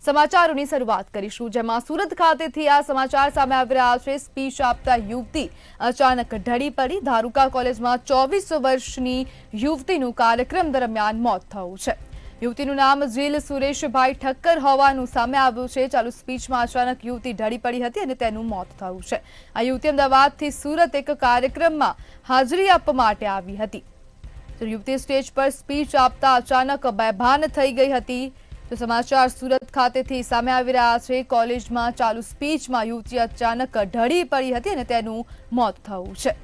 સમાચારોની શરૂઆત કરીશું, જેમાં સુરત ખાતેથી આ સમાચાર સામે આવી રહ્યા છે। સ્પીચ આપતા યુવતી અચાનક ઢળી પડી। ધારુકા કોલેજમાં 24 વર્ષની યુવતીનું કાર્યક્રમ દરમિયાન મોત થયું છે। યુવતીનું નામ જીલ સુરેશભાઈ ઠક્કર હોવાનું સામે આવ્યું છે। ચાલુ સ્પીચમાં અચાનક યુવતી ઢળી પડી હતી અને તેનું મોત થયું છે। આ યુવતી અમદાવાદથી સુરત એક કાર્યક્રમમાં હાજરી આપવા માટે આવી હતી। યુવતી સ્ટેજ પર સ્પીચ આપતા અચાનક બેભાન થઈ ગઈ હતી। તો સમાચાર સુરત ખાતેથી સામે આવી રહ્યા છે। કોલેજમાં ચાલુ સ્પીચમાં યુવતી અચાનક ઢળી પડી હતી અને તેનું મોત થયું છે।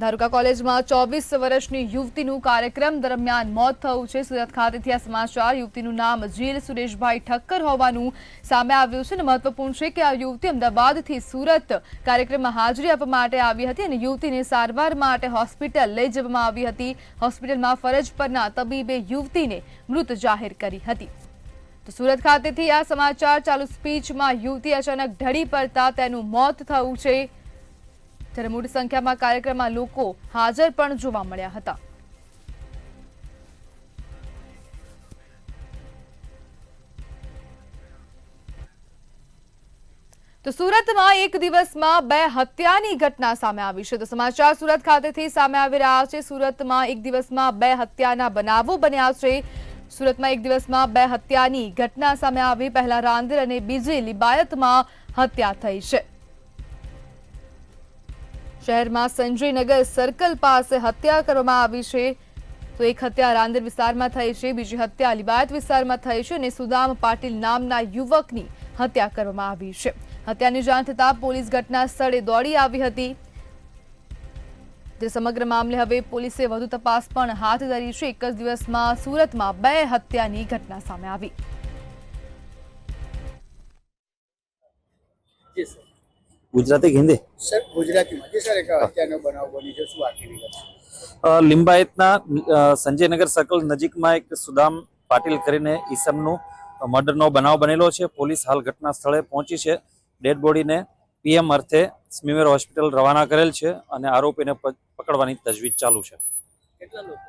ધારુકા કોલેજમાં 24 વર્ષની યુવતીનું કાર્યક્રમ દરમિયાન મોત થયું છે। સુરત ખાતેથી આ સમાચાર। યુવતીનું નામ જીલ સુરેશભાઈ ઠક્કર હોવાનું સામે આવ્યું છે અને મહત્વપૂર્ણ છે કે આ યુવતી અમદાવાદથી સુરત કાર્યક્રમમાં હાજરી આપવા માટે આવી હતી અને યુવતીને સારવાર માટે હોસ્પિટલ લઈ જવામાં આવી હતી। હોસ્પિટલમાં ફરજ પરના તબીબે યુવતીને મૃત જાહેર કરી હતી। તો સુરત ખાતેથી આ સમાચાર। ચાલુ સ્પીચમાં યુવતી અચાનક ઢળી પડતા તેનું મોત થયું છે, ત્યારે મોટી સંખ્યામાં કાર્યક્રમમાં લોકો હાજર પણ જોવા મળ્યા હતા। તો સુરતમાં એક દિવસમાં 2 હત્યાની ઘટના સામે આવી છે। તો સમાચાર સુરત ખાતેથી સામે આવી રહ્યા છે। સુરતમાં એક દિવસમાં 2 હત્યાના બનાવો બન્યા છે। સુરતમાં એક દિવસમાં 2 હત્યાની ઘટના સામે આવી। પહેલા રાંદેર અને બીજી લિંબાયતમાં હત્યા થઈ છે। શહેરમાં સંજયનગર સર્કલ પાસે હત્યા કરવામાં આવી છે। તો એક હત્યા રાંદેર વિસ્તારમાં થઈ છે, બીજી હત્યા લિંબાયત વિસ્તારમાં થઈ છે અને સુદામ પાટીલ નામના યુવકની હત્યા કરવામાં આવી છે। હત્યાની જાણ થતાં પોલીસ ઘટના સ્થળે દોડી આવી હતી। સમગ્ર મામલે હવે પોલીસે વધુ તપાસ પણ હાથ ધરી છે। એક જ દિવસમાં સુરતમાં 2 હત્યાની ઘટના સામે આવી। ગુજરાતી હિન્દી સર ગુજરાતીમાં જે સર એક હત્યાનો બનાવ બની છે, શું આખી વિગત? લિંબાયતના સંજયનગર સર્કલ નજીકમાં એક સુદામ પાટીલ કરીને ઈસમનું મર્ડરનો બનાવ બનેલો છે। પોલીસ હાલ ઘટના સ્થળે પહોંચી છે। ડેડ બોડીને પીએમ અર્થે સ્મીમેર હોસ્પિટલ રવાના કરેલ છે અને આરોપીને પકડવાની તજવીજ ચાલુ છે। કેટલા લોકો?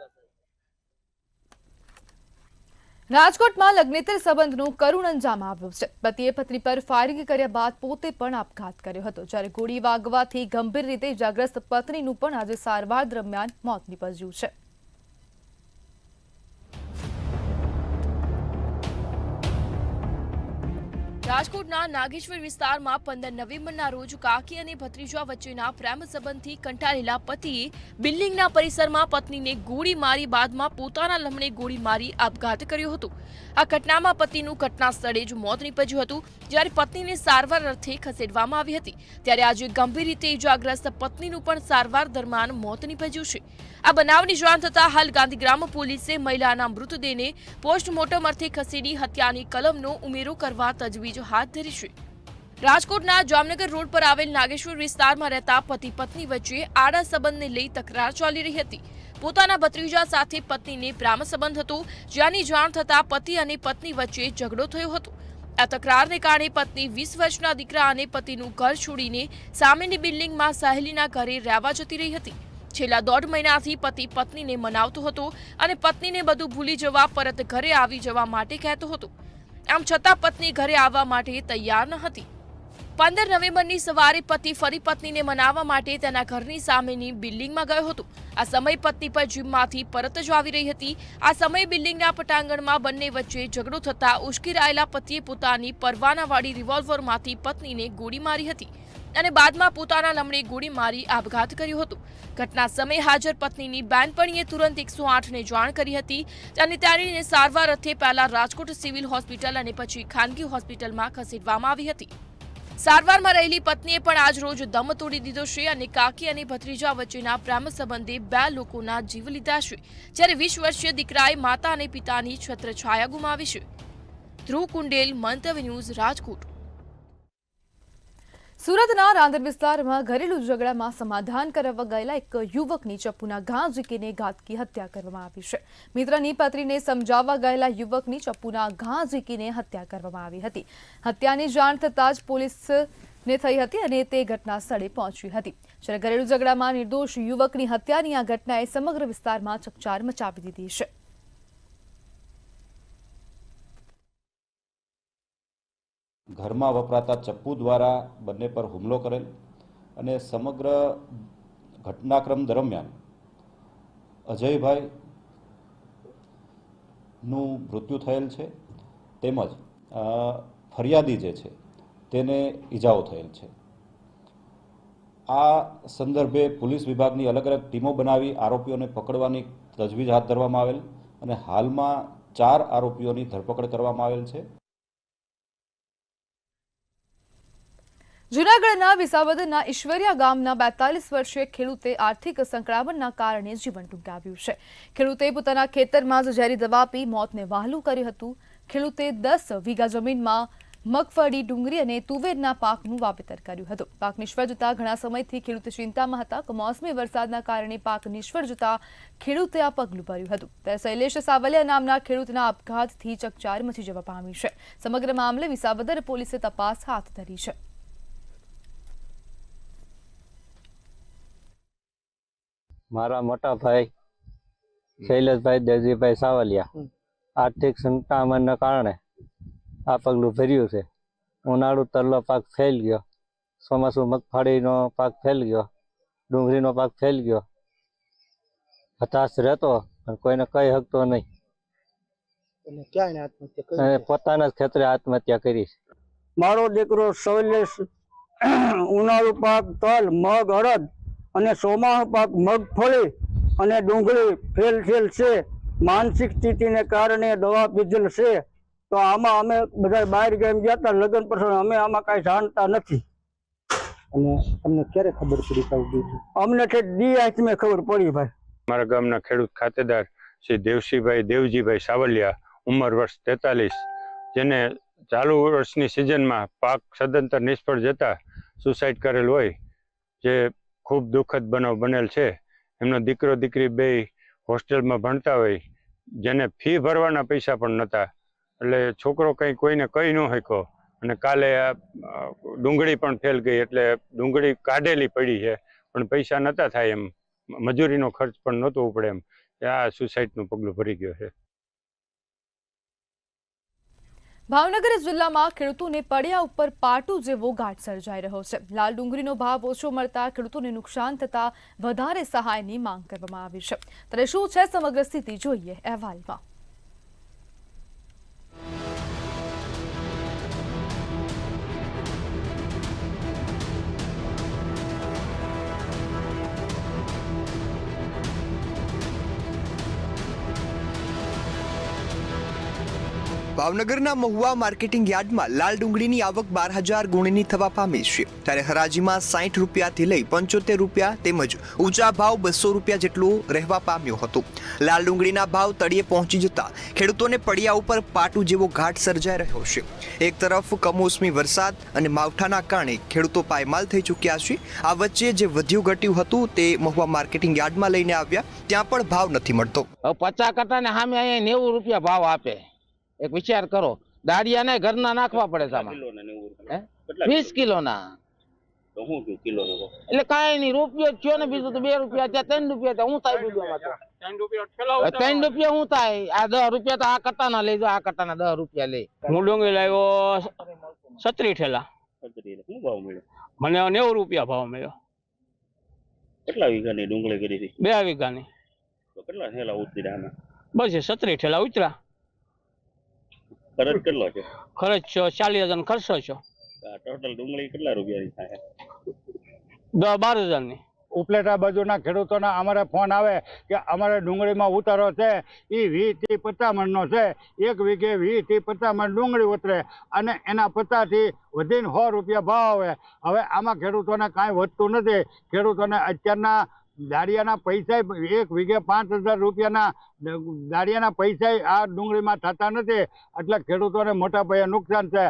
રાજકોટમાં લગ્નેતર સંબંધનું કરુણ અંજામ આવ્યું છે। પતિએ પત્ની પર ફાયરિંગ કર્યા બાદ પોતે પણ આપઘાત કર્યો હતો, જ્યારે ગોળી વાગવાથી ગંભીર રીતે ઇજાગ્રસ્ત પત્નીનું પણ આજે સારવાર દરમિયાન મોત નીપજ્યું છે। રાજકોટના નાગેશ્વર વિસ્તારમાં 15 નવેમ્બરના રોજ કાકી અને ભત્રીજા વચ્ચેના પ્રેમ સંબંધથી કંટાળેલા પતિએ બિલ્ડિંગના પરિસરમાં પત્નીને ગોળી મારી બાદમાં પોતાના લમણે ગોળી મારી આપઘાત કર્યો હતો। આ ઘટનામાં પતિનું ઘટના સ્થળે જ મોત નીપજ્યું હતું, જ્યારે પત્નીને સારવાર અર્થે ખસેડવામાં આવી હતી। ત્યારે આજે ગંભીર રીતે ઇજાગ્રસ્ત પત્નીનું પણ સારવાર દરમિયાન મોત નીપજ્યું છે। આ બનાવની જાણ થતાં હાલ ગાંધીગ્રામ પોલીસે મહિલાના મૃતદેહને પોસ્ટમોર્ટમ અર્થે ખસેડી હત્યાની કલમનો ઉમેરો કરવા તજવીજ હાથ ધરી છે। રાજકોટના જામનગર રોડ પર આવેલ નાગેશ્વર વિસ્તારમાં રહેતા પતિ પત્ની વચ્ચે આડા સંબંધને લઈ તકરાર ચાલી રહી હતી। પોતાના ભત્રીજા સાથે પત્નીને પ્રેમ સંબંધ હતો, જેની જાણ થતાં પતિ અને પત્ની વચ્ચે ઝઘડો થયો હતો। આ તકરારને કારણે પત્ની 20 વર્ષના દીકરા અને પતિનું ઘર છોડીને સામેની બિલ્ડિંગમાં સહેલીના ઘરે રહેવા જતી રહી હતી। છેલ્લા 1.5 મહિનાથી પતિ પત્નીને મનાવતો હતો અને પત્નીને બધું ભૂલી જવા પરત ઘરે આવી જવા માટે કહેતો હતો। આમ છતાં પત્ની ઘરે આવવા માટે તૈયાર ન હતી। 15 નવેમ્બરની સવારે પતિ ફરી પત્નીને મનાવવા માટે તેના ઘરની સામેની બિલ્ડિંગમાં ગયો હતો। આ સમયે પત્ની પર જીમમાંથી પરત જ આવી રહી હતી। આ સમયે બિલ્ડિંગના પટાંગણમાં બંને વચ્ચે ઝઘડો થતાં ઉશ્કેરાયેલા પતિએ પોતાની પરવાનાવાળી રિવોલ્વરમાંથી પત્નીને ગોળી મારી હતી અને બાદમાં પોતાના લમણે ગોળી મારી આપઘાત કર્યો હતો। ઘટના સમયે હાજર પત્નીની બહેનપણીએ તુરંત 108ને જાણ કરી હતી અને તેણીને સારવાર અર્થે પહેલા રાજકોટ સિવિલ હોસ્પિટલ અને પછી ખાનગી હોસ્પિટલમાં ખસેડવામાં આવી હતી। સારવારમાં રહેલી પત્નીએ પણ આજ રોજ દમ તોડી દીધો છે અને કાકી અને ભત્રીજા વચ્ચેના પ્રેમ સંબંધે 2 લોકોના જીવ લીધા છે, જ્યારે 20 વર્ષીય દીકરાએ માતા અને પિતાની છત્રછાયા ગુમાવી છે। ધ્રુવ કુંડેલ, મંતવ્ય ન્યૂઝ, રાજકોટ। સુરતના રાંદેર વિસ્તારમાં ઘરેલું ઝઘડામાં સમાધાન કરાવવા ગયેલા એક યુવકની ચપ્પુના ઘા ઝીકીને ઘાતકી હત્યા કરવામાં આવી છે। મિત્રની પત્નીને સમજાવવા ગયેલા યુવકની ચપ્પુના ઘા ઝીકીને હત્યા કરવામાં આવી હતી। હત્યાની જાણ થતાં જ પોલીસને થઈ હતી અને તે ઘટના સ્થળે પહોંચી હતી, જ્યારે ઘરેલું ઝઘડામાં નિર્દોષ યુવકની હત્યાની આ ઘટનાએ સમગ્ર વિસ્તારમાં ચકચાર મચાવી દીધી છે। ઘરમાં વપરાતા ચપ્પુ દ્વારા બંને પર હુમલો કરેલ અને સમગ્ર ઘટનાક્રમ દરમિયાન અજયભાઈનું મૃત્યુ થયેલ છે, તેમજ ફરિયાદી જે છે તેને ઈજાઓ થયેલ છે. આ સંદર્ભે પોલીસ વિભાગની અલગ અલગ ટીમો બનાવી આરોપીઓને પકડવાની તજવીજ હાથ ધરવામાં આવેલ અને હાલમાં 4 આરોપીઓની ધરપકડ કરવામાં આવેલ છે. જૂનાગઢના વિસાવદરના ઈશ્વરિયા ગામના 42 વર્ષીય ખેડૂતે આર્થિક સંકળામણના કારણે જીવન ટૂંકાવ્યું છે. ખેડૂતે પોતાના ખેતરમાં જ ઝેરી દવા પી મોતને વહાલું કર્યું હતું. ખેડૂતે 10 વીઘા જમીનમાં મગફળી, ડુંગળી અને તુવેરના પાકનું વાવેતર કર્યું હતું. પાક નિષ્ફળ જતા ઘણા સમયથી ખેડૂત ચિંતામાં હતા. કમોસમી વરસાદના કારણે પાક નિષ્ફળ જતા ખેડૂતે આ પગલું ભર્યું હતું. ત્યારે શૈલેષ સાવલિયા નામના ખેડૂતના આપઘાતથી ચકચાર મચી જવા પામી છે. સમગ્ર મામલે વિસાવદર પોલીસે તપાસ હાથ ધરી છે. મારા મોટા ભાઈ શૈલેષભાઈ દેવજીભાઈ સાવલિયા આર્થિક સંકટામણના કારણે આ પગલું ભર્યું છે. ઉનાળુ તરલો પાક ફેલ ગયો, ચોમાસું મગફળીનો પાક ફેલ ગયો, ડુંગળીનો પાક ફેલ ગયો. હતાશ રહેતો પણ કોઈને કહી શકતો નહીં. પોતાના જ ખેતરે આત્મહત્યા કરી છે. મારો દીકરો શૈલેષ ઉનાળુ પાક તલ, મગ, અડદ અને ચોમાસુ પાક મગફળી અને ડુંગળી ફેલ છે. માનસિક સ્થિતિને કારણે દવા પીધેલ છે. તો આમાં અમે બધા બહાર ગામ ગયા હતા લગ્ન પ્રસંગ, અમે આમાં કાંઈ જાણતા નથી. અને તમને ક્યારે ખબર પડી કાંઈ? અમને દી આંચમે ખબર પડી ભાઈ. મારા ગામના ખેડૂત ખાતેદાર શ્રી દેવસીભાઈ દેવજીભાઈ સાવલિયા, ઉંમર વર્ષ 43, જેને ચાલુ વર્ષની સિઝનમાં પાક સદંતર નિષ્ફળ જતા સુસાઇડ કરેલ હોય, જે ખૂબ દુઃખદ બનાવ બનેલ છે. એમનો દીકરો દીકરી બે હોસ્ટેલમાં ભણતા હોય, જેને ફી ભરવાના પૈસા પણ નહોતા. એટલે છોકરો કંઈ કોઈને કહી ન શક્યો અને કાલે આ ડુંગળી પણ ફેલ ગઈ. એટલે ડુંગળી કાઢેલી પડી છે પણ પૈસા નહોતા થાય એમ, મજૂરીનો ખર્ચ પણ નહોતો ઉપડે એમ. આ સુસાઇડનું પગલું ભરી ગયો છે. ભાવનગર જિલ્લામાં ખેડૂતોને પડ્યા ઉપર પાટું જેવો ઘાટ સર્જાઈ રહ્યો છે. લાલ ડુંગળીનો ભાવ ઓછો મળતા ખેડૂતોને નુકસાન થતા વધારે સહાયની માંગ કરવામાં આવી છે. ત્યારે શું છે સમગ્ર સ્થિતિ, જોઈએ અહેવાલમાં. ભાવનગરના મહુવા માર્કેટિંગ યાર્ડમાં લાલ ડુંગળીની આવક 12,000 ગુણીની થવા પામી છે. ત્યારે હરાજીમાં 60 રૂપિયાથી લઈ 75 રૂપિયા તેમજ ઊંચા ભાવ 200 રૂપિયા જેટલું રહેવા પામ્યો હતો. લાલ ડુંગળીના ભાવ તળિયે પહોંચી જતા ખેડૂતોને પડ્યા ઉપર પાટું જેવો ઘાટ સર્જાઈ રહ્યો છે. એક તરફ કમોસમી વરસાદ અને માવઠાના કારણે ખેડૂતો પાયમાલ થઈ ચૂક્યા છે. આ વચ્ચે જે વધ્યું ઘટ્યું હતું તે મહુવા માર્કેટિંગ યાર્ડમાં લઈને આવ્યા, ત્યાં પણ ભાવ નથી મળતો. 50 કટ્ટાને સામે અહીંયા 90 રૂપિયા ભાવ આપે. એક વિચાર કરો, દાડિયાને ઘરના નાખવા પડે છે આમાં. 20 કિલોના એટલે કાંઈ નહીં, રૂપિયો થયો ને, બીજું તો 2 રૂપિયા ત્યાં 3 રૂપિયા ત્યાં. હું થાય બીજું 3 રૂપિયા શું થાય? આ 10 રૂપિયા તો આ કટ્ટાના લઈ જાઓ, આ કટ્ટાના 10 રૂપિયા લઈ. હું ડુંગળી લાવ્યો 37 ઠેલા. શું ભાવ મળ્યો? મને 90 રૂપિયા ભાવ મળ્યો. કેટલા વીઘાની ડુંગળી કરી હતી? 2 વીઘાની. તો કેટલા ઠેલા ઉતર્યા આમાં? બસ 37 ઠેલા ઉતર્યા. ખર્ચ કેટલો છે? ખર્ચ 40,000 ખર્ચો છો. ટોટલ ડુંગળી કેટલા રૂપિયાની થાય? 10-12,000 ની. ઉપલેટા બાજુના ખેડૂતોના અમારે ફોન આવે કે અમારે ડુંગળીમાં ઉતારો છે, એ 20 થી 50 મણનો છે. 1 વીઘે 20 થી 50 મણ ડુંગળી ઉતરે અને એના 50 થી વધીને 100 રૂપિયા ભાવ આવે. હવે આમાં ખેડૂતોને કાંઈ વધતું નથી. ખેડૂતોને અત્યારના દાળિયાના પૈસા 1 વીઘે 5,000 રૂપિયાના દાળિયાના પૈસા આ ડુંગળીમાં થતા નથી. એટલે ખેડૂતોને મોટા પાયે નુકસાન છે.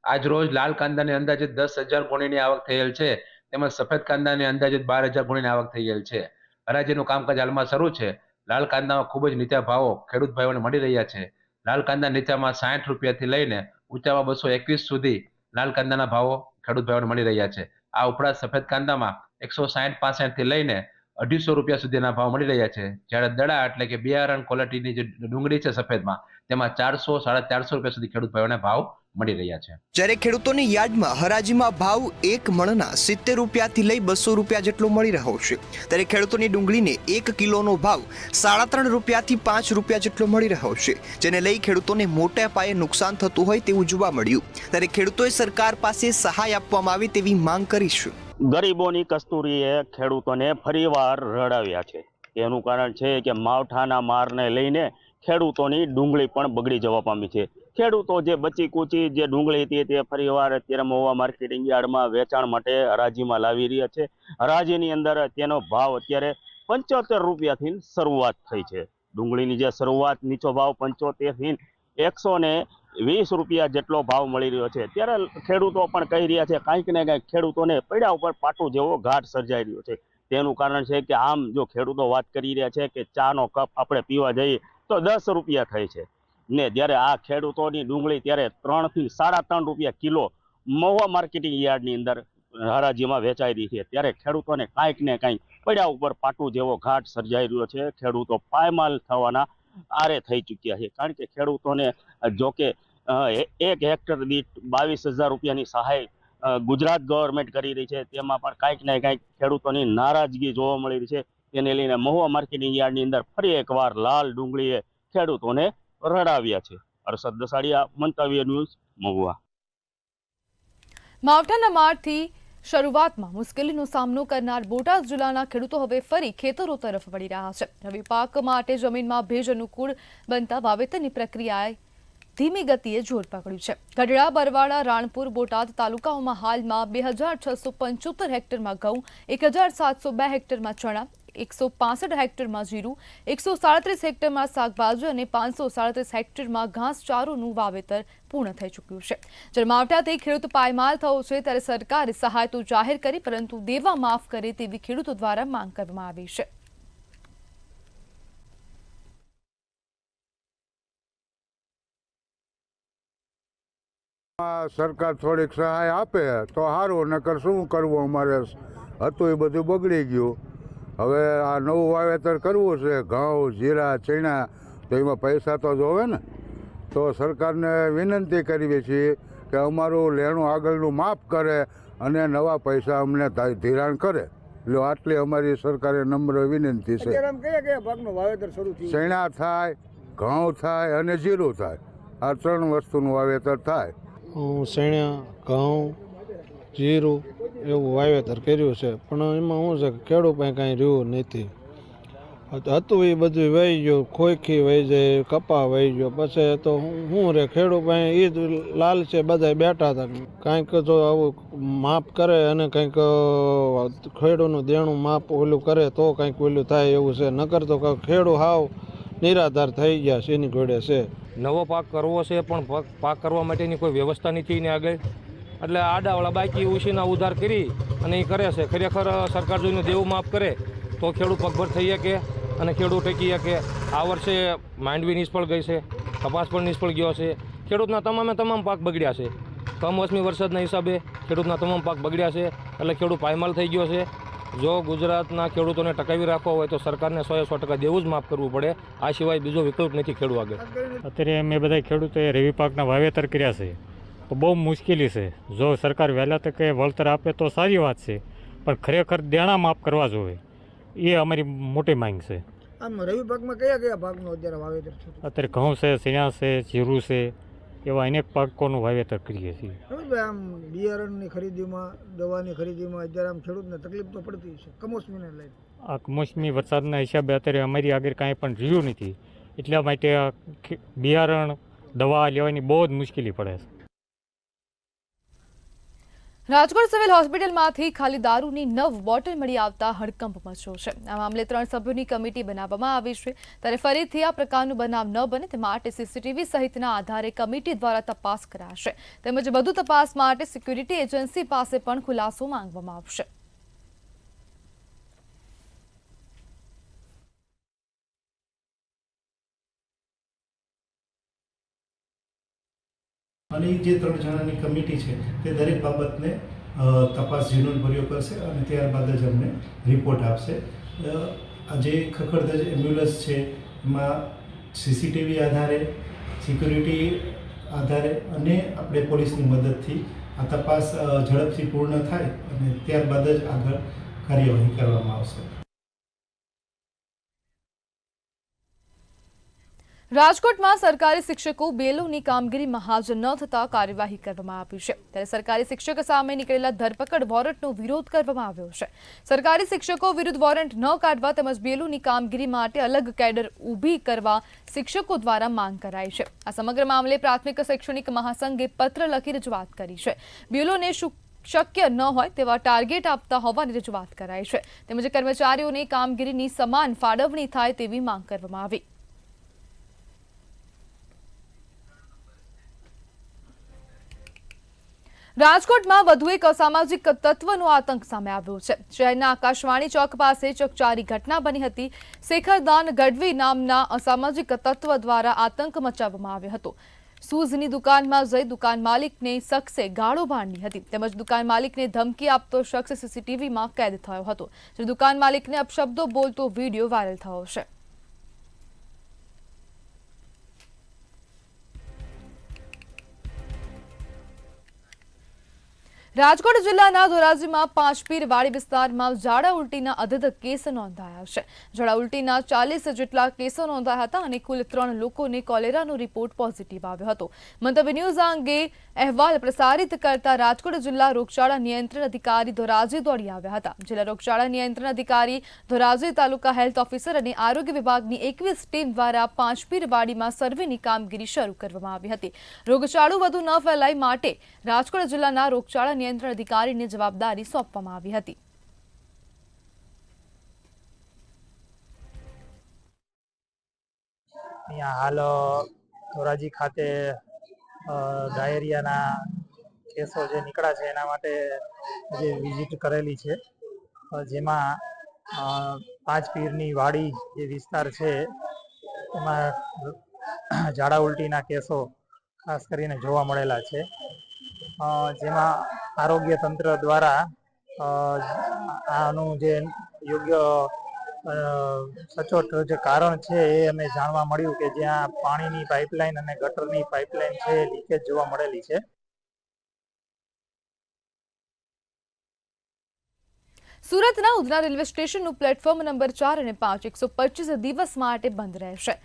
આજ રોજ લાલ કાંદાની અંદાજિત 10,000 ગુણીની આવક થયેલ છે, તેમજ સફેદ કાંદાની અંદાજિત 12,000 ગુણીની આવક થયેલ છે. હરાજીનું કામકાજ હાલમાં શરૂ છે. લાલ કાંદામાં ખૂબ જ નીચા ભાવો ખેડૂત ભાઈઓને મળી રહ્યા છે. લાલ કાંદા નીચામાં 60 રૂપિયાથી લઈને ઊંચામાં 221 સુધી લાલ કાંદાના ભાવો ખેડૂત ભાઈઓને મળી રહ્યા છે. આ ઉપરાંત સફેદ કાંદામાં 160-65 થી લઈને 250 રૂપિયા સુધીના ભાવ મળી રહ્યા છે. જ્યારે દડા એટલે કે બિયારણ ક્વોલિટીની જે ડુંગળી છે સફેદમાં, તેમાં 400-450 રૂપિયા સુધી ખેડૂત ભાઈઓને ભાવ મળી રહ્યા છે. જ્યારે ખેડૂતોની યાર્ડમાં હરાજીમાં ભાવ 1 મણના 70 રૂપિયાથી લઈ 200 રૂપિયા જેટલો મળી રહ્યો છે, ત્યારે ખેડૂતોની ડુંગળીને 1 કિલોનો ભાવ 3.5 રૂપિયાથી 5 રૂપિયા જેટલો મળી રહ્યો છે, જેને લઈ ખેડૂતોને મોટા પાયે નુકસાન થતું હોય તેવું જોવા મળ્યું. ત્યારે ખેડૂતોએ સરકાર પાસે સહાય આપવામાં આવે તેવી માંગ કરી છે. ગરીબોની કસ્તુરીએ ખેડૂતોને ફરીવાર રડાવ્યા છે. એનું કારણ છે કે માવઠાના મારને લઈને ખેડૂતોની ડુંગળી પણ બગડી જવા પામી છે. ખેડૂતો જે બચી કૂચી જે ડુંગળી હતી તે ફરીવાર અત્યારે મહુવા માર્કેટિંગ યાર્ડમાં વેચાણ માટે હરાજીમાં લાવી રહ્યા છે. હરાજીની અંદર તેનો ભાવ અત્યારે 75 રૂપિયાથી શરૂઆત થઈ છે. ડુંગળીની જે શરૂઆત નીચો ભાવ 75 થી 120 રૂપિયા જેટલો ભાવ મળી રહ્યો છે. ત્યારે ખેડૂતો પણ કહી રહ્યા છે કાંઈક ને કાંઈક ખેડૂતોને પૈડા ઉપર પાટું જેવો ઘાટ સર્જાઈ રહ્યો છે. તેનું કારણ છે કે આમ જો ખેડૂતો વાત કરી રહ્યા છે કે ચાનો કપ આપણે પીવા જઈએ તો 10 રૂપિયા થાય છે ને, જ્યારે આ ખેડૂતોની ડુંગળી ત્યારે 3 થી 3.5 રૂપિયા કિલો મહુવા માર્કેટિંગ યાર્ડની અંદર હરાજીમાં વેચાઈ રહી છે. ત્યારે ખેડૂતોને કાંઈક ને કાંઈક પૈડા ઉપર પાટું જેવો ઘાટ સર્જાઈ રહ્યો છે. ખેડૂતો પાયમાલ થવાના આરે થઈ ચૂક્યા છે. કારણ કે ખેડૂતોને જોકે 1 હેક્ટર દીઠ 22,000 રૂપિયાની સહાય ગુજરાત ગવર્મેન્ટ કરી રહી છે, તેમાં પણ કાંઈક ને કાંઈક ખેડૂતોની નારાજગી જોવા મળી રહી છે. તેને લઈને મહુવા માર્કેટિંગ યાર્ડની અંદર ફરી એકવાર લાલ ડુંગળીએ ખેડૂતોને રડાવ્યા છે. હર્ષદ દસાડિયા, મંતવ્ય ન્યૂઝ, મહુવા. માવઠાના મારથી શરૂઆતમાં મુશ્કેલીનો સામનો કરનાર બોટાદ જિલ્લાના ખેડૂતો હવે ફરી ખેતરો તરફ વળી રહ્યા છે. રવિ પાક માટે જમીનમાં ભેજ અનુકૂળ બનતા વાવેતરની પ્રક્રિયાએ ધીમી ગતિએ જોર પકડ્યું છે. ગઢડા, બરવાડા, રાણપુર, બોટાદ તાલુકાઓમાં હાલમાં 2,675 હેક્ટરમાં ઘઉં, 1,702 હેક્ટરમાં ચણા, 165 હેક્ટરમાં જીરું, 137 હેક્ટરમાં શાકભાજી અને 537 હેક્ટરમાં ઘાસચારોનું વાવેતર પૂર્ણ થઈ ચૂક્યું છે. જ્યારે માવઠાથી ખેડૂત પાયમાલ થયો છે, ત્યારે સરકારે સહાય તો જાહેર કરી, પરંતુ દેવા માફ કરે તેવી ખેડૂતો દ્વારા માંગ કરવામાં આવી છે. સરકાર થોડીક સહાય આપે તો સારું, નકર શું કરવું, અમારે હતું એ બધું બગડી ગયું. હવે આ નવું વાવેતર કરવું છે, ઘઉં, જીરા, ચણા, તો એમાં પૈસા તો જોવે ને. તો સરકારને વિનંતી કરીએ છીએ કે અમારું લેણું આગળનું માફ કરે અને નવા પૈસા અમને ધિરાણ કરે. એટલે આટલી અમારી સરકારે નમ્ર વિનંતી છે. ચણા થાય, ઘઉં થાય અને જીરું થાય, આ 3 વસ્તુનું વાવેતર થાય. ચણા, ઘઉં, જીરું એવું વાવેતર કર્યું છે, પણ એમાં શું છે કે ખેડૂત પાસે કાંઈ રહ્યું નથી. હતું એ બધું વહી ગયું, ખોખી વહી જાય, કપા વહી ગયો, પછી તો શું રે ખેડૂત પાસે એ જ લાલ છે. બધા બેઠા હતા, કાંઈક જો આવું માફ કરે અને કંઈક ખેડૂતનું દેણું માફ ઓલું કરે તો કંઈક ઓલું થાય એવું છે. નકર તો ખેડૂત હાવ નિરાધાર થઈ ગયા છે, એની ઘોડે છે. નવો પાક કરવો છે પણ પાક કરવા માટેની કોઈ વ્યવસ્થા નથી ને આગળ, એટલે આડાવાળા બાકી ઉછીના ઉધાર કરી અને એ કરે છે. ખરેખર સરકાર જોઈને દેવું માફ કરે તો ખેડૂત પગભર થઈ શકે અને ખેડૂત ટકી શકે. આ વર્ષે માંડવી નિષ્ફળ ગઈ છે, કપાસ પણ નિષ્ફળ ગયો છે. ખેડૂતના તમામ પાક બગડ્યા છે. કમોસમી વરસાદના હિસાબે ખેડૂતના તમામ પાક બગડ્યા છે, એટલે ખેડૂત પાયમાલ થઈ ગયો છે. જો ગુજરાતના ખેડૂતોને ટકાવી રાખવા હોય તો સરકારને 100% દેવું જ માફ કરવું પડે. આ સિવાય બીજો વિકલ્પ નથી ખેડૂત આગળ. અત્યારે અમે બધા ખેડૂતોએ રવિ પાકના વાવેતર કર્યા છે, તો બહુ મુશ્કેલી છે. જો સરકાર વહેલા તકે વળતર આપે તો સારી વાત છે, પણ ખરેખર દેણા માફ કરવા જોઈએ, એ અમારી મોટી માંગ છે. આમ રવિ પાકમાં કયા પાકનું અત્યારે વાવેતર છે? અત્યારે ઘઉં છે, ચણા છે, જીરું છે, એવા અનેક પાકોનું વાવેતર કરીએ છીએ. આમ બિયારણની ખરીદીમાં, દવાની ખરીદીમાં અત્યારે આમ ખેડૂતને તકલીફ તો પડતી છે કમોસમીને લઈને. આ કમોસમી વરસાદના હિસાબે અત્યારે અમારી આગળ કાંઈ પણ રહ્યું નથી, એટલા માટે બિયારણ, દવા લેવાની બહુ જ મુશ્કેલી પડે છે. રાજકોટ સિવિલ હોસ્પિટલમાંથી ખાલી દારૂની 9 બોટલ મળી આવતા હડકંપ મચ્યો છે. આ મામલે 3 સભ્યોની કમિટી બનાવવામાં આવી છે. ત્યારે ફરીથી આ પ્રકારનો બનાવ ન બને તે માટે સીસીટીવી સહિતના આધારે કમિટી દ્વારા તપાસ કરાશે, તેમજ વધુ તપાસ માટે સિક્યુરિટી એજન્સી પાસે પણ ખુલાસો માંગવામાં આવશે. અને જે 3 જણાની કમિટી છે તે દરેક બાબતને તપાસ ઝીણવટભર્યો કરશે અને ત્યારબાદ જ અમને રિપોર્ટ આપશે. આ જે ખખડધજ એમ્બ્યુલન્સ છે એમાં સીસીટીવી આધારે, સિક્યુરિટી આધારે અને આપણે પોલીસની મદદથી આ તપાસ ઝડપથી પૂર્ણ થાય અને ત્યારબાદ જ આગળ કાર્યવાહી કરવામાં આવશે. રાજકોટમાં સરકારી શિક્ષકો બેલોની કામગીરીમાં હાજર ન થતા કાર્યવાહી કરવામાં આવી છે. ત્યારે સરકારી શિક્ષક સામે નીકળેલા ધરપકડ વોરંટનો વિરોધ કરવામાં આવ્યો છે. સરકારી શિક્ષકો વિરુદ્ધ વોરંટ ન કાઢવા તેમજ બેલોની કામગીરી માટે અલગ કેડર ઊભી કરવા શિક્ષકો દ્વારા માંગ કરાઈ છે. આ સમગ્ર મામલે પ્રાથમિક શૈક્ષણિક મહાસંઘે પત્ર લખી રજૂઆત કરી છે. બેલોને શક્ય ન હોય તેવા ટાર્ગેટ આપતા હોવાની રજૂઆત કરાઈ છે. તેમજ કર્મચારીઓની કામગીરીની સમાન ફાળવણી થાય તેવી માંગ કરવામાં આવી. રાજકોટમાં વધુ એક અસામાજિક તત્વનો આતંક સામે આવ્યો છે. શહેરના આકાશવાણી ચોક પાસે ચકચારી ઘટના બની હતી. શેખરદાન ગઢવી નામના અસામાજિક તત્વ દ્વારા આતંક મચાવવામાં આવ્યો હતો. શૂઝની દુકાનમાં જઈ દુકાન માલિકને શખ્સે ગાળો ભાંડી હતી તેમજ દુકાન માલિકને ધમકી આપતો શખ્સ સીસીટીવીમાં કેદ થયો હતો. દુકાન માલિકને અપશબ્દો બોલતો વિડીયો વાયરલ થયો છે. રાજકોટ જિલ્લાના ધોરાજીમાં પાંચપીરવાડી વિસ્તારમાં ઝાડા ઉલટીના અધધ કેસ નોંધાયા છે. ઝાડા ઉલટીના 40 જેટલા કેસો નોંધાયા હતા અને કુલ 3 લોકોને કોલેરાનો રિપોર્ટ પોઝિટિવ આવ્યો હતો. મંતવ્ય ન્યૂઝ આ અંગે અહેવાલ પ્રસારિત કરતા રાજકોટ જિલ્લા રોગચાળા નિયંત્રણ અધિકારી ધોરાજી દોડી આવ્યા હતા. જિલ્લા રોગચાળા નિયંત્રણ અધિકારી ધોરાજી, તાલુકા હેલ્થ ઓફિસર અને આરોગ્ય વિભાગની 21 ટીમ દ્વારા પાંચપીરવાડીમાં સર્વેની કામગીરી શરૂ કરવામાં આવી હતી. રોગચાળો વધુ ન ફેલાય માટે રાજકોટ જિલ્લાના રોગચાળા નિયંત્રણ અધિકારીને જવાબદારી સોંપવામાં આવી હતી. અહીંયા હાલ ધોરાજી ખાતે ડાયરિયાના કેસો જે નીકળ્યા છે એના માટે જે વિઝિટ કરેલી છે, જેમાં પાંચપીરની વાડી જે વિસ્તાર છે એમાં ઝાડા ઉલટીના કેસો ખાસ કરીને જોવા મળેલા છે. જેમાં આરોગ્ય તંત્ર દ્વારા આનું જે યોગ્ય સચોટ જે કારણ છે એ અમે જાણવા મળ્યું કે જ્યાં પાણીની પાઇપલાઇન અને ગટરની પાઇપલાઇન છે લીકેજ જોવા મળેલી છે. સુરતના ઉધના રેલવે સ્ટેશનનું પ્લેટફોર્મ નંબર 4 અને 5 125 દિવસ માટે બંધ રહેશે.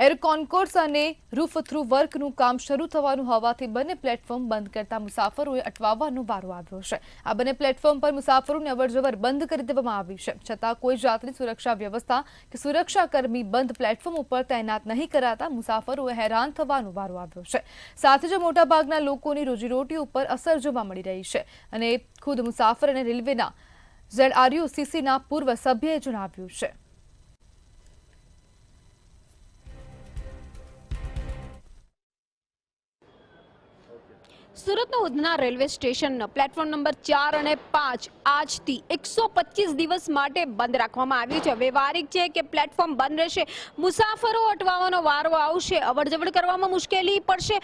એર કોન્કોર્સ અને રૂફ થ્રુ વર્કનું કામ શરૂ થવાનું હોવાથી બંને પ્લેટફોર્મ બંધ કરતા મુસાફરોએ અટવાવવાનો વારો આવ્યો છે. આ બંને પ્લેટફોર્મ પર મુસાફરોની અવરજવર બંધ કરી દેવામાં આવી છે. છતાં કોઈ જાતની સુરક્ષા વ્યવસ્થા કે સુરક્ષાકર્મી બંધ પ્લેટફોર્મ ઉપર તૈનાત નહીં કરાતા મુસાફરોએ હેરાન થવાનો વારો આવ્યો છે. સાથે જ મોટાભાગના લોકોની રોજીરોટી ઉપર અસર જોવા મળી રહી છે અને ખુદ મુસાફર અને રેલવેના ZRUCCના પૂર્વ સભ્યએ જણાવ્યું છે. સુરતના ઉધના રેલવે સ્ટેશનનો પ્લેટફોર્મ નંબર 4 અને 5 આજથી 125 દિવસ માટે બંધ રાખવામાં આવ્યું છે. વ્યવહારિક છે કે પ્લેટફોર્મ બંધ રહેશે, મુસાફરો અટવાવાનો વારો આવશે, અવરજવર કરવામાં મુશ્કેલી પડશે,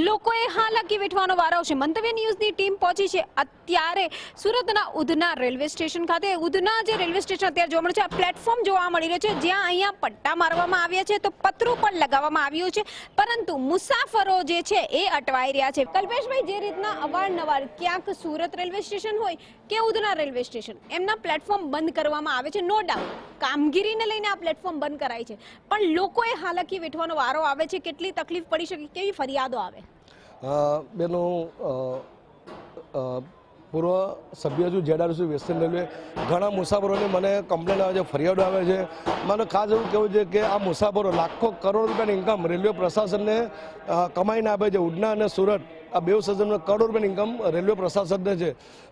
લોકોએ હાલાકી વેઠવાનો વારો આવશે. મંતવ્ય ન્યૂઝની ટીમ પહોંચી છે અત્યારે સુરતના ઉધના રેલવે સ્ટેશન ખાતે. ઉધના જે રેલવે સ્ટેશન અત્યારે જોવા મળે છે, આ પ્લેટફોર્મ જોવા મળી રહ્યો છે જ્યાં અહીંયા પટ્ટા મારવામાં આવ્યા છે તો પતરું પણ લગાવવામાં આવ્યું છે, પરંતુ મુસાફરો જે છે એ અટવાઈ રહ્યા છે. કલ્પેશભાઈ, જે રીતના અવારનવાર ક્યાંક સુરત રેલવે સ્ટેશન હોય કે ઉધના રેલવે સ્ટેશન એમના પ્લેટફોર્મ બંધ કરવામાં આવે છે, નો ડાઉટ કામગીરીને લઈને આ પ્લેટફોર્મ બંધ કરાય છે, પણ લોકોએ હાલાકી વેઠવાનો વારો આવે છે. કેટલી તકલીફ પડી શકે, કેવી ફરિયાદો આવે? બેનો પૂર્વ સભ્ય છું ZRUC વેસ્ટર્ન રેલવે, ઘણા મુસાફરોને મને કમ્પ્લેન આવે છે, ફરિયાદો આવે છે. મને ખાસ એવું કહેવું છે કે આ મુસાફરો લાખો કરોડ રૂપિયાની ઇન્કમ રેલવે પ્રશાસનને કમાઈને આપે છે. ઉધના અને સુરત આ બે સ્ટેશનમાં કરોડ રૂપિયાની ઇન્કમ રેલવે પ્રશાસનને છે,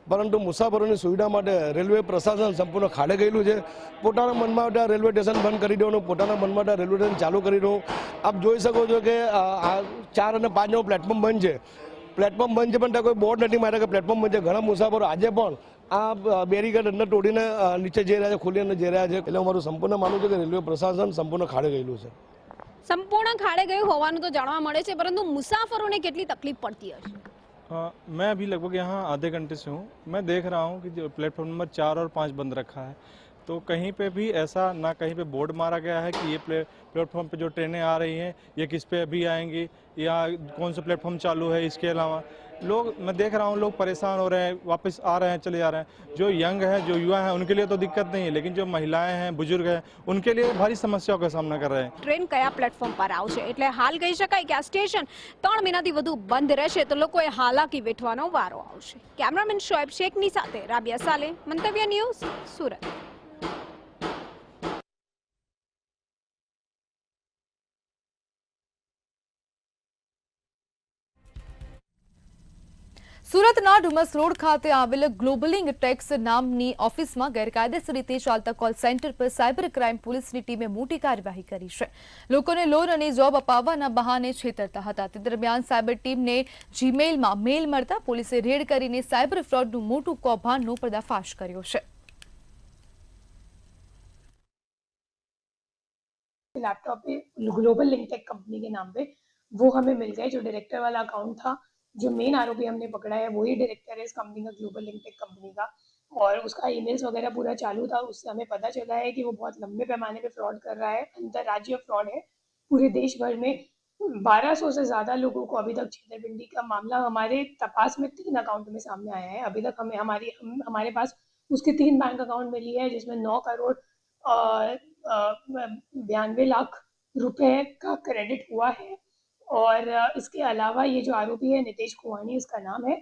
પરંતુ મુસાફરોની સુવિધા માટે રેલવે પ્રશાસન સંપૂર્ણ ખાડે ગયેલું છે. પોતાના મન માટે રેલવે સ્ટેશન બંધ કરી દેવાનું, પોતાના મન માટે રેલવે સ્ટેશન ચાલુ કરી દેવું. આપ જોઈ શકો છો કે આ 4 અને 5 પ્લેટફોર્મ બંધ છે. પ્લેટફોર્મ બંધ છે પણ ત્યાં કોઈ બોર્ડ નથી માર્યા કે પ્લેટફોર્મ બંધ છે. ઘણા મુસાફરો આજે પણ આ બેરીકેડ અંદર તોડીને નીચે જઈ રહ્યા છે, ખુલી અંદર જઈ રહ્યા છે. એટલે હું મારું સંપૂર્ણ માનું છું કે રેલવે પ્રશાસન સંપૂર્ણ ખાડે ગયેલું છે. સંપૂર્ણ ખાડે ગયું હોવાનું તો જાણવા મળે છે, પરંતુ મુસાફરોને કેટલી તકલીફ પડતી હશે? मैं अभी लगभग यहाँ आधे घंटे से हूँ. मैं देख रहा हूँ कि जो प्लेटफॉर्म नंबर 4 और 5 बंद रखा है. तो कहीं पे भी ऐसा ना कहीं पे बोर्ड मारा गया है कि ये प्लेटफॉर्म पे जो ट्रेनें आ रही हैं ये किस पे अभी आएंगी या कौन सा प्लेटफॉर्म चालू है। इसके अलावा लोग, मैं देख रहा हूँ, लोग परेशान हो रहे हैं, वापस आ रहे हैं, चले जा रहे हैं। जो यंग हैं, जो युवा हैं, उनके लिए तो दिक्कत नहीं है, लेकिन जो महिलाएं हैं, बुजुर्ग हैं, उनके लिए भारी समस्याओं का सामना कर रहे हैं। ટ્રેન કયા પ્લેટફોર્મ પર આવશે એટલે હાલ કહી શકાય કે આ સ્ટેશન 3 મહિનાથી વધુ બંધ રહેશે તો લોકોએ હાલાકી વેઠવાનો વારો આવશે। કેમેરામેન શોએબ શેખની સાથે રાબિયા સાલે, મંતવ્ય ન્યૂઝ, સુરત। સુરતના ડુમસ રોડ ખાતે આવેલ ગ્લોબલિંગ ટેક્સ નામની ઓફિસમાં ગેરકાયદેસર રીતે ચાલતા કોલ સેન્ટર પર સાયબર ક્રાઇમ પોલીસની ટીમે મોટી કાર્યવાહી કરી છે। લોકોને લોન અને જોબ અપાવવાના બહાને છેતરતા હતા, તે દરમિયાન સાયબર ટીમને જીમેઇલમાં મેલ મળતા પોલીસે રેડ કરીને સાયબર ફ્રોડનું મોટું કૌભાંડનો પર્દાફાશ કર્યો છે। लैपटॉप पे ग्लोबल लिंकटेक कंपनी के नाम पे वो हमें मिल गए। जो डायरेक्टर वाला अकाउंट था, जो मेन आरोपी हमने पकड़ा है वही डायरेक्टर है इस कंपनी का, ग्लोबल लिंकटेक कंपनी का, और उसका ईमेल्स वगैरह पूरा चालू था। उससे हमें पता चला है कि वो बहुत लंबे पैमाने पे फ्रॉड कर रहा है, अंतर्राज्यीय फ्रॉड है। पूरे देश भर में 1200 से ज़्यादा लोगों को अभी तक छेतरपिंडी का मामला हमारे तपास में 3 अकाउंट में सामने आया है। अभी तक हमारे पास उसके 3 बैंक अकाउंट मिली है, जिसमें 9 करोड़ 92 लाख रुपए का क्रेडिट हुआ है। और इसके अलावा ये जो आरोपी है नितेश कुवानी इसका नाम है।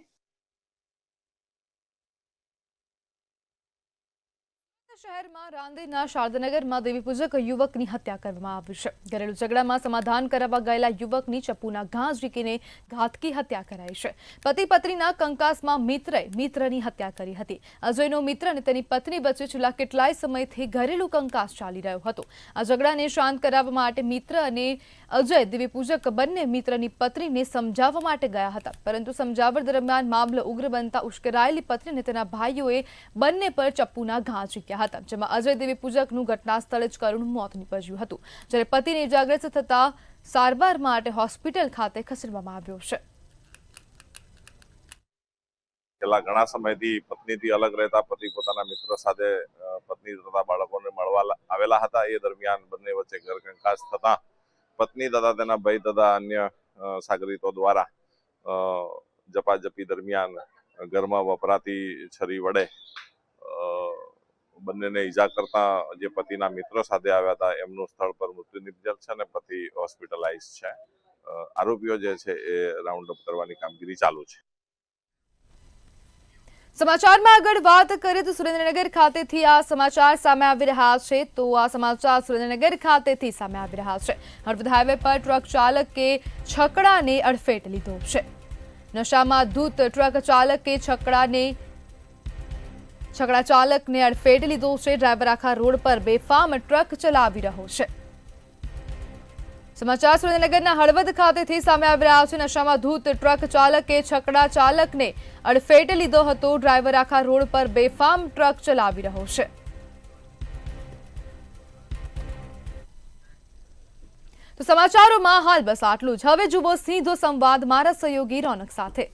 શહેરમાં રાંદેરના શારદાનગરમાં દેવીપૂજક યુવકની હત્યા કરવામાં આવી છે। ઘરેલુ ઝઘડામાં સમાધાન કરાવવા ગયેલા યુવકની ચપ્પુના ઘા ઝીકીને ઘાતકી હત્યા કરાઈ છે। પતિ પત્નીના કંકાસમાં મિત્રની હત્યા કરી હતી। અજયનો મિત્ર અને તેની પત્ની વચ્ચે છેલ્લા કેટલાય સમયથી ઘરેલુ કંકાસ ચાલી રહ્યો હતો। આ ઝઘડાને શાંત કરાવવા માટે મિત્ર અને અજય દેવીપૂજક બંને મિત્રની પત્નીને સમજાવવા માટે ગયા હતા, પરંતુ સમજાવટ દરમિયાન મામલો ઉગ્ર બનતા ઉશ્કેરાયેલી પત્ની અને તેના ભાઈઓએ બંને પર ચપ્પુના ઘા ઝીક્યા હતા, જેમાં અજય દેવીપૂજકનું ઘટના સ્થળે જ કરુણ મોત નીપજ્યું હતું, જ્યારે પતિને ઇજાગ્રસ્ત થતા સારવાર માટે હોસ્પિટલ ખાતે ખસેડવામાં આવ્યો છે। છેલ્લા ઘણા સમયથી પત્નીથી અલગ રહેતા પતિ પોતાના મિત્ર સાથે પત્ની તથા બાળકોને મળવા આવેલા હતા। એ દરમિયાન બંને વચ્ચે ઘરકંકાસ થતા પત્ની તથા તેના ભાઈ તથા અન્ય સાગરીતો દ્વારા જપાજપી દરમિયાન ઘરમાં વપરાતી છરી વડે બંનેને ઈજા કરતા જે પતિના મિત્ર સાથે આવ્યા હતા એમનું સ્થળ પર મૃત્યુ નિપજેલ છે અને પતિ હોસ્પિટલાઇઝ છે। આરોપીઓ જે છે એ રાઉન્ડ અપ કરવાની કામગીરી ચાલુ છે। સમાચારમાં આગળ વાત કરીએ તો સુરેન્દ્રનગર ખાતેથી આ સમાચાર સામે આવી રહ્યા છે। તો આ સમાચાર સુરેન્દ્રનગર ખાતેથી સામે આવી રહ્યા છે। હળવદ હાઈવે પર ટ્રક ચાલકે છકડાને અડફેટ લીધો છે। નશામાં ધૂત ટ્રક ચાલકે છકડા ચાલકને અડફેટ લીધો છે। ડ્રાઈવર આખા રોડ પર બેફામ ટ્રક ચલાવી રહ્યો છે। સમાચાર સુરેન્દ્રનગરના હળવદ ખાતેથી સામે આવી રહ્યા છે। નશામાં ધૂત ટ્રક ચાલકે છકડા ચાલકને અડફેટ લીધો હતો। ડ્રાઈવર આખા રોડ પર બેફામ ટ્રક ચલાવી રહ્યો છે। તો સમાચારોમાં હાલ બસ આટલું જ। હવે જુઓ સીધો સંવાદ મારા સહયોગી રોનક સાથે।